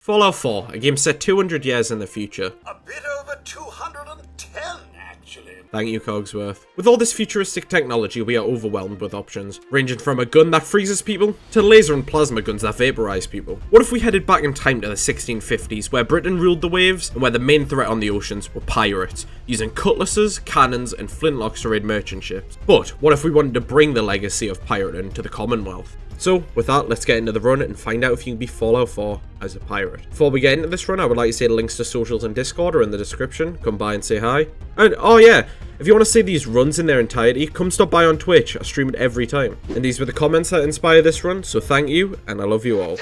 Fallout 4, a game set 200 years in the future. A bit over 210, actually. Thank you, Cogsworth. With all this futuristic technology, we are overwhelmed with options, ranging from a gun that freezes people, to laser and plasma guns that vaporize people. What if we headed back in time to the 1650s, where Britain ruled the waves, and where the main threat on the oceans were pirates, using cutlasses, cannons, and flintlocks to raid merchant ships? But what if we wanted to bring the legacy of pirating to the Commonwealth? So, with that, let's get into the run and find out if you can be Fallout 4 as a pirate. Before we get into this run, I would like to say the links to socials and Discord are in the description. Come by and say hi. And, oh yeah, if you want to see these runs in their entirety, come stop by on Twitch. I stream it every time. And these were the comments that inspired this run, so thank you, and I love you all.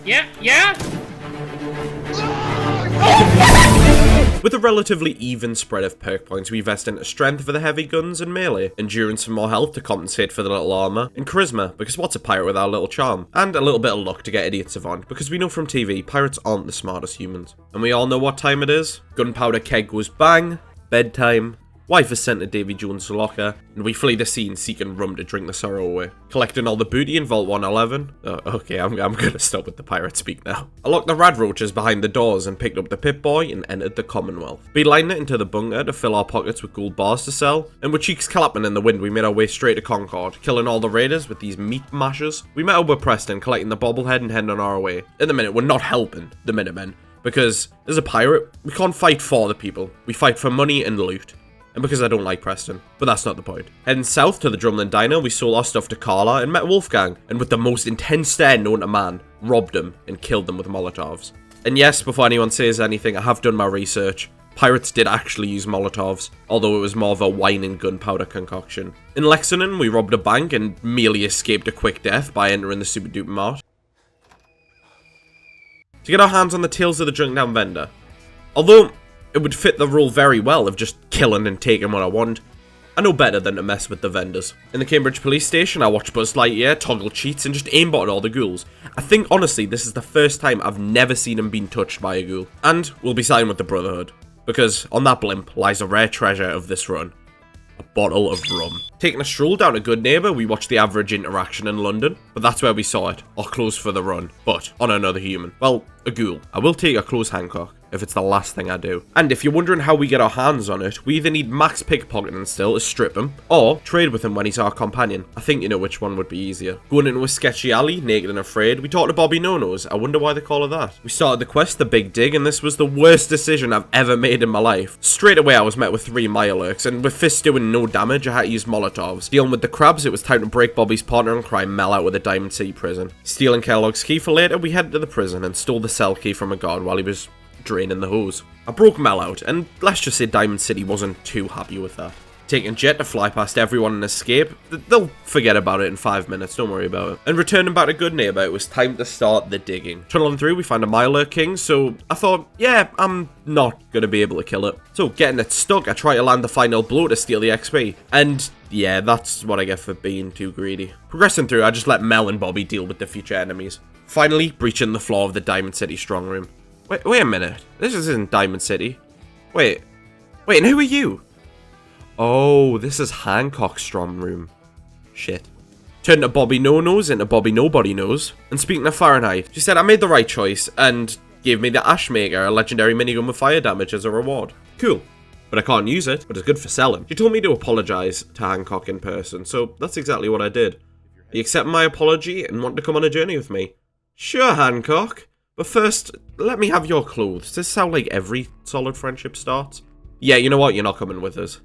Yeah? With a relatively even spread of perk points, we invest into strength for the heavy guns and melee, endurance for more health to compensate for the little armor, and charisma, because what's a pirate without a little charm? And a little bit of luck to get idiots savant, because we know from TV, pirates aren't the smartest humans. And we all know what time it is. Gunpowder keg goes bang, bedtime, wife is sent to Davy Jones' locker, and we flee the scene seeking rum to drink the sorrow away. Collecting all the booty in Vault 111. Oh, okay, I'm gonna stop with the pirate speak now. I locked the rad roaches behind the doors and picked up the Pip-Boy and entered the Commonwealth. Beelined it into the bunker to fill our pockets with gold bars to sell, and with cheeks clapping in the wind, we made our way straight to Concord, killing all the raiders with these meat mashers. We met up with Preston, collecting the bobblehead and heading on our way. At the minute, we're not helping the Minutemen, because as a pirate, we can't fight for the people. We fight for money and loot. And because I don't like Preston. But that's not the point. Heading south to the Drumlin Diner, we sold our stuff to Carla and met Wolfgang, and with the most intense stare known to man, robbed them and killed them with Molotovs. And yes, before anyone says anything, I have done my research. Pirates did actually use Molotovs, although it was more of a wine and gunpowder concoction. In Lexington, we robbed a bank and merely escaped a quick death by entering the Super Duper Mart to get our hands on the tails of the drunk down vendor. Although it would fit the role very well of just killing and taking what I want, I know better than to mess with the vendors. In the Cambridge police station, I watched Buzz Lightyear toggle cheats and just aimbot all the ghouls. I think, honestly, this is the first time I've never seen him being touched by a ghoul. And we'll be siding with the Brotherhood, because on that blimp lies a rare treasure of this run. A bottle of rum. Taking a stroll down a Good Neighbour, we watched the average interaction in London, but that's where we saw it, our clothes for the run, but on another human. Well, a ghoul. I will take a close Hancock, if it's the last thing I do. And if you're wondering how we get our hands on it, we either need max pickpocketing still to strip him, or trade with him when he's our companion. I think you know which one would be easier. Going into a sketchy alley, naked and afraid, we talked to Bobby No-Nos. I wonder why they call her that. We started the quest, the Big Dig, and this was the worst decision I've ever made in my life. Straight away I was met with 3 Mirelurks, and with fists doing no damage, I had to use Molotovs. Dealing with the crabs, it was time to break Bobby's partner in crime, Mel, out with a Diamond City prison. Stealing Kellogg's key for later, we headed to the prison and stole the cell key from a guard while he was draining the hose. I broke Mel out, and let's just say Diamond City wasn't too happy with that. Taking Jet to fly past everyone and escape, they'll forget about it in 5 minutes, don't worry about it. And returning back to Good Neighbour, it was time to start the digging. Tunneling through, we found a Mirelurk King, so I thought, yeah, I'm not gonna be able to kill it. So getting it stuck, I try to land the final blow to steal the XP, and yeah, that's what I get for being too greedy. Progressing through, I just let Mel and Bobby deal with the future enemies. Finally, breaching the floor of the Diamond City strong room. Wait a minute. This isn't Diamond City. Wait, and who are you? Oh, this is Hancock's strong room. Shit. Turned to Bobby No-Nos into Bobby Nobody Knows. And speaking of Fahrenheit, she said I made the right choice and gave me the Ashmaker, a legendary minigun with fire damage as a reward. Cool. But I can't use it, but it's good for selling. She told me to apologise to Hancock in person, so that's exactly what I did. Are you accepting my apology and want to come on a journey with me? Sure, Hancock. But first, let me have your clothes. Does this sound like every solid friendship starts? Yeah, you know what? You're not coming with us.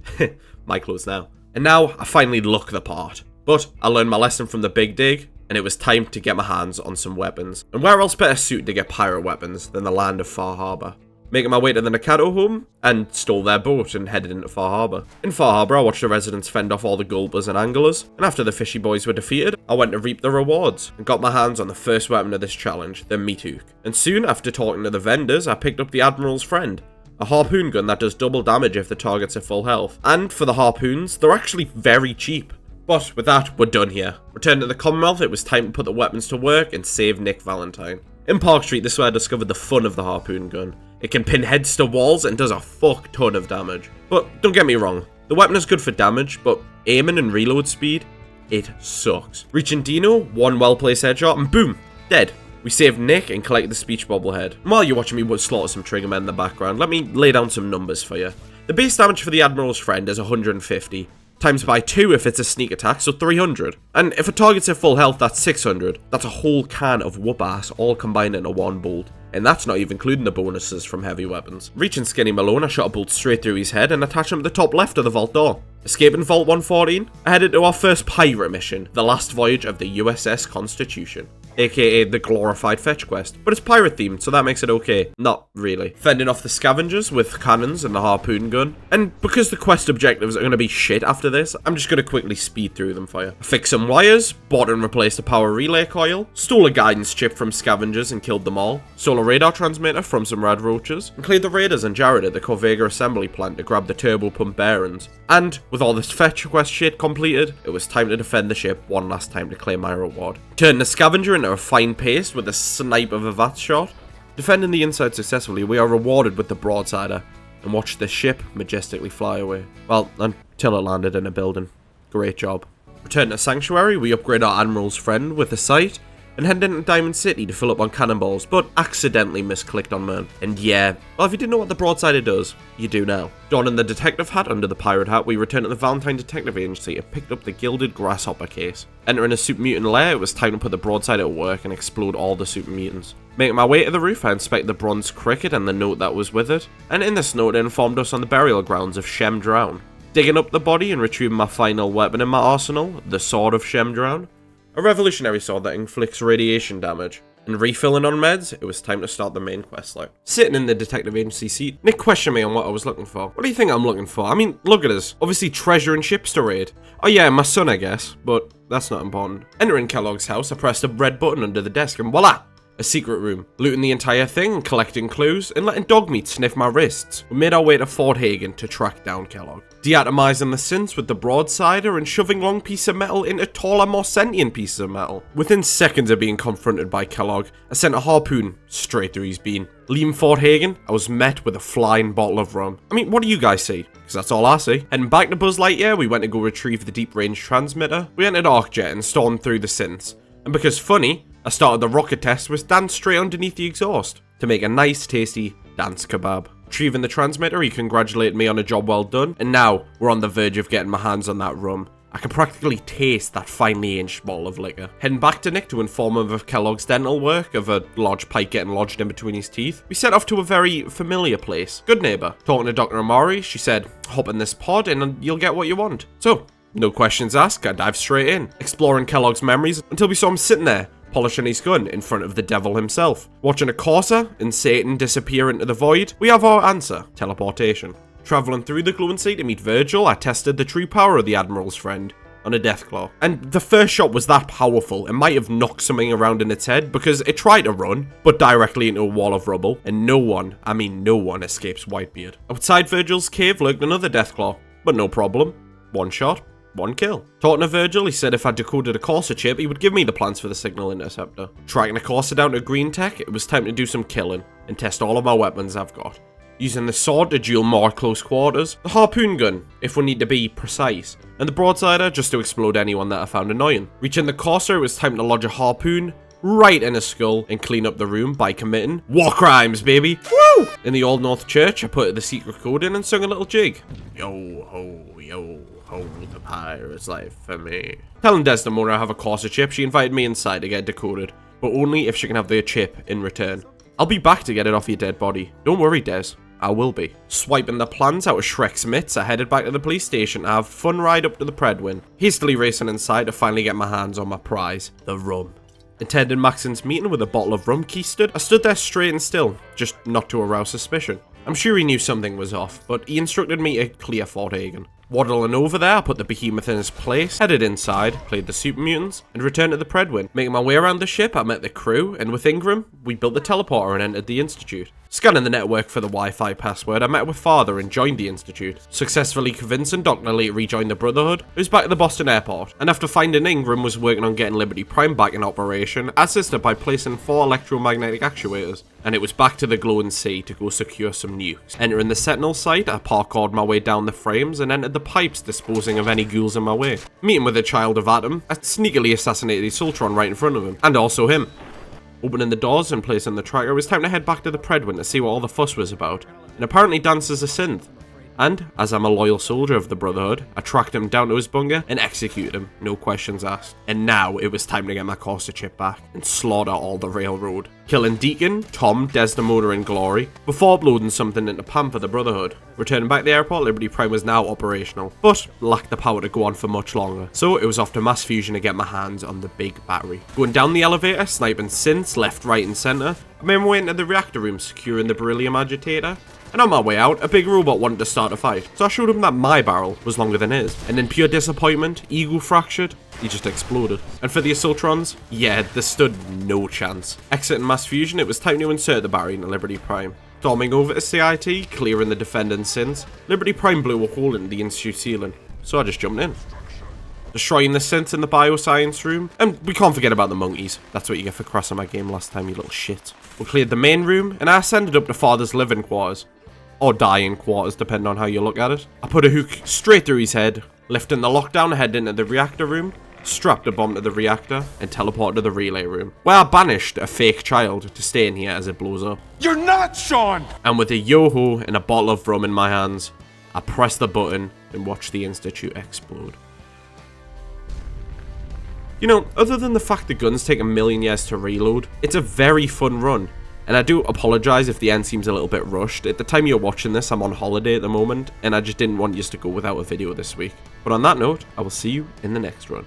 My clothes now. And now, I finally look the part. But I learned my lesson from the Big Dig, and it was time to get my hands on some weapons. And where else better suited to get pirate weapons than the land of Far Harbor? Making my way to the Nakato home, and stole their boat and headed into Far Harbor. In Far Harbor, I watched the residents fend off all the gulpers and anglers, and after the fishy boys were defeated, I went to reap the rewards, and got my hands on the first weapon of this challenge, the meat hook. And soon, after talking to the vendors, I picked up the Admiral's Friend, a harpoon gun that does double damage if the target's at full health. And for the harpoons, they're actually very cheap. But with that, we're done here. Returning to the Commonwealth, it was time to put the weapons to work and save Nick Valentine. In Park Street, this is where I discovered the fun of the harpoon gun. It can pin heads to walls and does a fuck ton of damage. But don't get me wrong, the weapon is good for damage, but aiming and reload speed, it sucks. Reaching Dino, one well-placed headshot, and boom, dead. We saved Nick and collected the speech bobblehead. And while you're watching me slaughter some triggermen in the background, let me lay down some numbers for you. The base damage for the Admiral's Friend is 150. Times by 2 if it's a sneak attack, so 300. And if a target's at full health, that's 600. That's a whole can of whoop ass all combined into one bolt. And that's not even including the bonuses from heavy weapons. Reaching Skinny Malone, I shot a bolt straight through his head and attached him at the top left of the vault door. Escaping Vault 114, I headed to our first pirate mission, the last voyage of the USS Constitution. AKA the glorified fetch quest, but it's pirate themed, so that makes it okay. Not really. Fending off the scavengers with cannons and the harpoon gun, and because the quest objectives are going to be shit after this, I'm just going to quickly speed through them for you. Fix some wires, bought and replaced a power relay coil, stole a guidance chip from scavengers and killed them all, stole a radar transmitter from some rad roaches, and cleared the raiders and Jared at the Corvega assembly plant to grab the turbo pump bearings. And with all this fetch quest shit completed, it was time to defend the ship one last time to claim my reward. Turn the scavenger into a fine paste with a snipe of a VAT shot. Defending the inside successfully, we are rewarded with the broadsider and watch the ship majestically fly away. Well, until it landed in a building. Great job. Return to Sanctuary, we upgrade our Admiral's Friend with a sight and head into Diamond City to fill up on cannonballs, but accidentally misclicked on Mern. And yeah, well, if you didn't know what the broadsider does, you do now. Donning the detective hat under the pirate hat, we returned to the Valentine Detective Agency and picked up the gilded grasshopper case. Entering a super mutant lair, it was time to put the broadside at work and explode all the super mutants. Making my way to the roof, I inspected the bronze cricket and the note that was with it, and in this note it informed us on the burial grounds of Shem Drown. Digging up the body and retrieving my final weapon in my arsenal, the Sword of Shem Drown. A revolutionary sword that inflicts radiation damage. And refilling on meds, it was time to start the main questline. Sitting in the detective agency seat, Nick questioned me on what I was looking for. What do you think I'm looking for? I mean, look at us. Obviously treasure and ships to raid. Oh yeah, my son I guess, but that's not important. Entering Kellogg's house, I pressed a red button under the desk and voila! A secret room. Looting the entire thing, collecting clues, and letting Dogmeat sniff my wrists. We made our way to Fort Hagen to track down Kellogg. Deatomizing the synths with the broadsider and shoving long pieces of metal into taller, more sentient pieces of metal. Within seconds of being confronted by Kellogg, I sent a harpoon straight through his bean. Leaving Fort Hagen, I was met with a flying bottle of rum. I mean, what do you guys see? Because that's all I see. Heading back to Buzz Lightyear, we went to go retrieve the deep range transmitter. We entered Arcjet and stormed through the synths. And because funny, I started the rocket test with Dan straight underneath the exhaust to make a nice tasty dance kebab. Retrieving the transmitter, he congratulated me on a job well done, and now we're on the verge of getting my hands on that rum. I can practically taste that finely aged bottle of liquor. Heading back to Nick to inform him of Kellogg's dental work, of a large pipe getting lodged in between his teeth, we set off to a very familiar place. Good neighbour. Talking to Dr. Amari, she said, hop in this pod and you'll get what you want. So, no questions asked, I dived straight in, exploring Kellogg's memories until we saw him sitting there, polishing his gun in front of the devil himself. Watching a Corsair and Satan disappear into the void, we have our answer, teleportation. Travelling through the glowing sea to meet Virgil, I tested the true power of the Admiral's Friend on a Deathclaw. And the first shot was that powerful, it might have knocked something around in its head because it tried to run, but directly into a wall of rubble, and no one, I mean no one, escapes Whitebeard. Outside Virgil's cave lurked another Deathclaw, but no problem. One shot. One kill. Talking to Virgil, he said if I decoded a Corsair chip, he would give me the plans for the signal interceptor. Tracking a Corsair down to green tech, it was time to do some killing and test all of my weapons I've got. Using the sword to duel more at close quarters, the harpoon gun, if we need to be precise, and the broadsider just to explode anyone that I found annoying. Reaching the Corsair, it was time to lodge a harpoon right in his skull and clean up the room by committing war crimes, baby. Woo! In the Old North Church, I put the secret code in and sung a little jig. Yo ho, yo ho, the pirate's life for me. Telling Desdemona I have a Corsair chip, she invited me inside to get decoded, but only if she can have the chip in return. I'll be back to get it off your dead body. Don't worry, Des. I will be. Swiping the plans out of Shrek's mitts, I headed back to the police station to have a fun ride up to the Predwin. Hastily racing inside to finally get my hands on my prize, the rum. Attending Maxon's meeting with a bottle of rum keistered, I stood there straight and still, just not to arouse suspicion. I'm sure he knew something was off, but he instructed me to clear Fort Hagen. Waddling over there, I put the behemoth in his place, headed inside, played the super mutants, and returned to the Predwin. Making my way around the ship, I met the crew, and with Ingram, we built the teleporter and entered the Institute. Scanning the network for the Wi-Fi password, I met with Father and joined the Institute. Successfully convincing Dr. Lee to rejoin the Brotherhood, I was back at the Boston airport, and after finding Ingram was working on getting Liberty Prime back in operation, I assisted by placing 4 electromagnetic actuators, and it was back to the glowing sea to go secure some nukes. Entering the Sentinel site, I parkoured my way down the frames and entered the pipes, disposing of any ghouls in my way. Meeting with a child of Atom, I sneakily assassinated his Soltron right in front of him, and also him. Opening the doors and placing the tracker, it was time to head back to the Predwin to see what all the fuss was about, and apparently dance as a synth. And, as I'm a loyal soldier of the Brotherhood, I tracked him down to his bunker and executed him, no questions asked. And now it was time to get my Corsa chip back and slaughter all the railroad. Killing Deacon, Tom, Desdemona and Glory, before uploading something into Pam for the Brotherhood. Returning back to the airport, Liberty Prime was now operational, but lacked the power to go on for much longer. So it was off to mass fusion to get my hands on the big battery. Going down the elevator, sniping synths left, right and centre. I made my way into the reactor room, securing the beryllium agitator. And on my way out, a big robot wanted to start a fight, so I showed him that my barrel was longer than his. And in pure disappointment, ego fractured, he just exploded. And for the Assaultrons, yeah, there stood no chance. Exiting mass fusion, it was time to insert the battery into Liberty Prime. Storming over to CIT, clearing the defending synths, Liberty Prime blew a hole in the Institute ceiling, so I just jumped in. Destroying the synths in the bioscience room, and we can't forget about the monkeys. That's what you get for crossing my game last time, you little shit. We cleared the main room, and I ascended up to Father's living quarters. Or dying quarters, depending on how you look at it. I put a hook straight through his head, lifting the lockdown, head into the reactor room, strapped a bomb to the reactor, and teleported to the relay room, where I banished a fake child to stay in here as it blows up. You're not, Sean! And with a yo-ho and a bottle of rum in my hands, I pressed the button and watched the Institute explode. You know, other than the fact the guns take a million years to reload, it's a very fun run. And I do apologise if the end seems a little bit rushed. At the time you're watching this, I'm on holiday at the moment, and I just didn't want you to go without a video this week. But on that note, I will see you in the next run.